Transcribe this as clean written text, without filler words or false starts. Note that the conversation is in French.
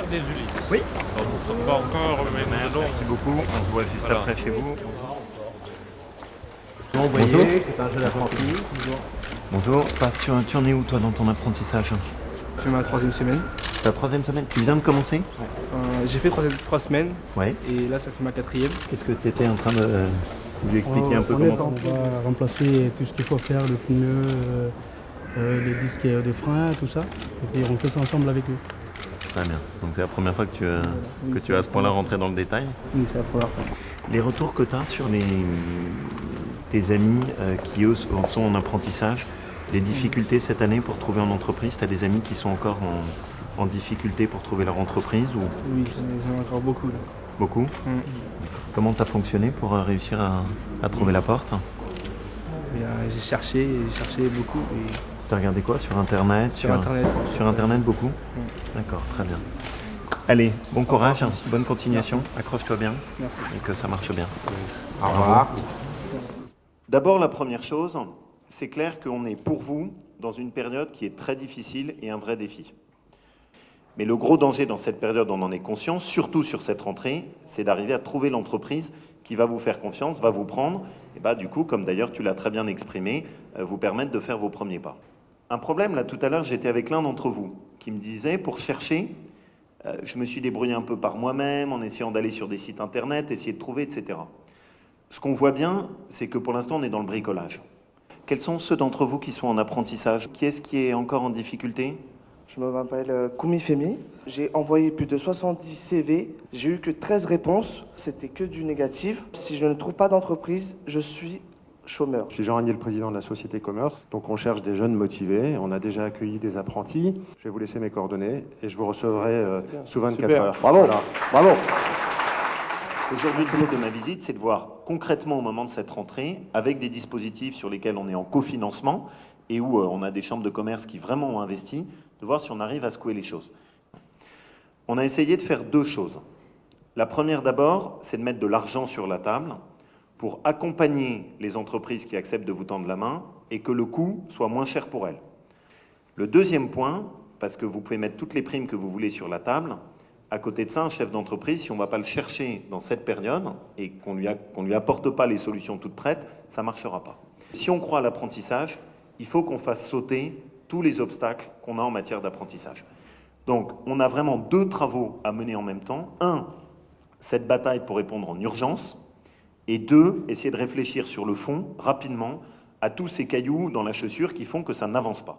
Pierre des Ulysses. Oui. Alors, nous ne sommes pas encore, mais nous allons... Merci beaucoup, on se voit juste Voilà. après chez vous. Envoyé, Bonjour. c'est un jeune apprenti. Bonjour, Paz, tu en es où toi dans ton apprentissage? Je fais ma 3e semaine. Ta 3e semaine? Tu viens de commencer? J'ai fait 3 semaines Ouais. et là ça fait ma 4e. Qu'est-ce que tu étais en train de lui expliquer un peu comment ça? On va remplacer tout ce qu'il faut faire, le pneu, les disques de frein, tout ça. Et puis on fait ça ensemble avec eux. Très bien. Donc c'est la première fois que tu es à ce point-là rentré dans le détail. Oui, c'est la première fois. Les retours que tu as sur tes amis qui eux sont en apprentissage, les difficultés cette année pour trouver en entreprise, tu as des amis qui sont encore en difficulté pour trouver leur entreprise ou Oui, j'en ai encore beaucoup. Là. beaucoup? Comment tu as fonctionné pour réussir à trouver la porte? J'ai cherché beaucoup. Et Tu as regardé quoi? Sur Internet? sur Internet. Sur Internet beaucoup? D'accord, très bien. Allez, bon courage, bonne continuation, accroche-toi bien et que ça marche bien. Au revoir. D'abord, la première chose, c'est clair qu'on est pour vous dans une période qui est très difficile et un vrai défi. Mais le gros danger dans cette période, on en est conscient, surtout sur cette rentrée, c'est d'arriver à trouver l'entreprise qui va vous faire confiance, va vous prendre, et bah, du coup, comme d'ailleurs tu l'as très bien exprimé, vous permettre de faire vos premiers pas. Un problème, là tout à l'heure, j'étais avec l'un d'entre vous qui me disait, pour chercher, je me suis débrouillé un peu par moi-même, en essayant d'aller sur des sites internet, essayer de trouver, etc. Ce qu'on voit bien, c'est que pour l'instant, on est dans le bricolage. Quels sont ceux d'entre vous qui sont en apprentissage? Qui est-ce qui est encore en difficulté? Je m'appelle Koumi Femi. J'ai envoyé plus de 70 CV. J'ai eu que 13 réponses. C'était que du négatif. Si je ne trouve pas d'entreprise, je suis chômeur. Je suis Jean Ragnier, le président de la société Commerce. Donc on cherche des jeunes motivés. On a déjà accueilli des apprentis. Je vais vous laisser mes coordonnées et je vous recevrai sous 24 heures. Bravo. Voilà. Bravo. Aujourd'hui, le but de ma visite, c'est de voir concrètement au moment de cette rentrée, avec des dispositifs sur lesquels on est en cofinancement et où on a des chambres de commerce qui vraiment ont investi, de voir si on arrive à secouer les choses. On a essayé de faire deux choses. La première d'abord, c'est de mettre de l'argent sur la table pour accompagner les entreprises qui acceptent de vous tendre la main et que le coût soit moins cher pour elles. Le deuxième point, parce que vous pouvez mettre toutes les primes que vous voulez sur la table, à côté de ça, un chef d'entreprise, si on ne va pas le chercher dans cette période et qu'on lui apporte pas les solutions toutes prêtes, ça ne marchera pas. Si on croit à l'apprentissage, il faut qu'on fasse sauter tous les obstacles qu'on a en matière d'apprentissage. Donc, on a vraiment deux travaux à mener en même temps. Un, cette bataille pour répondre en urgence. Et deux, essayer de réfléchir sur le fond, rapidement, à tous ces cailloux dans la chaussure qui font que ça n'avance pas.